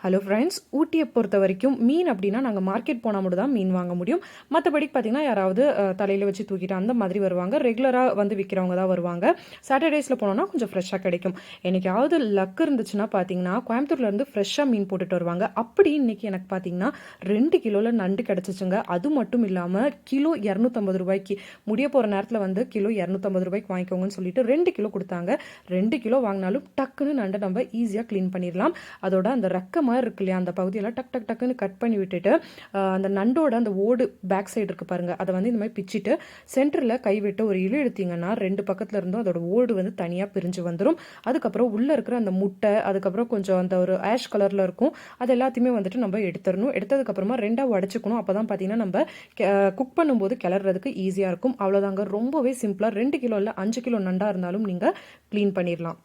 Hello friends, ஊட்டியை பொறுத்த வரைக்கும் மீன் அப்படின்னா நாங்கள் மார்க்கெட் போனால் மட்டும் தான் மீன் வாங்க முடியும். மற்றபடி பார்த்தீங்கன்னா யாராவது தலையில் வச்சு தூக்கிட்டு அந்த மாதிரி வருவாங்க. ரெகுலராக வந்து விற்கிறவங்க தான் வருவாங்க. சாட்டர்டேஸில் போனோம்னா கொஞ்சம் ஃப்ரெஷ்ஷாக கிடைக்கும். என்னைக்காவது லக் இருந்துச்சுன்னா பார்த்தீங்கன்னா கோயம்புத்தூர்லேருந்து ஃப்ரெஷ்ஷாக மீன் போட்டுட்டு வருவாங்க. அப்படி இன்னைக்கு எனக்கு பார்த்தீங்கன்னா 2 கிலோவில் நண்டு கிடச்சிச்சுங்க. அது மட்டும் இல்லாமல் கிலோ 250 ரூபாய்க்கு. முடிய போகிற நேரத்தில் வந்து கிலோ 250 ரூபாய்க்கு வாங்கிக்கோங்கன்னு சொல்லிட்டு 2 கிலோ கொடுத்தாங்க. 2 கிலோ வாங்கினாலும் டக்குன்னு நண்டை நம்ம ஈஸியாக க்ளீன் பண்ணிடலாம். அதோட அந்த ரக்க மாதிரி இருக்கு இல்லையா, அந்த பகுதியெல்லாம் டக் டக் டக்குன்னு கட் பண்ணி விட்டுட்டு அந்த நண்டோட அந்த ஓடு பேக் சைடு இருக்கு பாருங்க, அதை வந்து இந்த மாதிரி பிச்சுட்டு சென்டரில் கை விட்டு ஒரு இழு எடுத்தீங்கன்னா 2 பக்கத்துல இருந்தும் அதோட ஓடு வந்து தனியாக பிரிஞ்சு வந்துடும். அதுக்கப்புறம் உள்ள இருக்கிற அந்த முட்டை, அதுக்கப்புறம் கொஞ்சம் அந்த ஒரு ஆஷ் கலர்ல இருக்கும், அது எல்லாத்தையுமே வந்துட்டு நம்ம எடுத்துடணும். எடுத்ததுக்கப்புறமா ரெண்டாக உடச்சிக்கணும். அப்போ தான் பார்த்தீங்கன்னா நம்ம குக் பண்ணும்போது கிளறதுக்கு ஈஸியாக இருக்கும். அவ்வளோதாங்க, ரொம்பவே சிம்பிளாக 2 கிலோ இல்லை 5 கிலோ நண்டாக இருந்தாலும் நீங்கள் க்ளீன் பண்ணிடலாம்.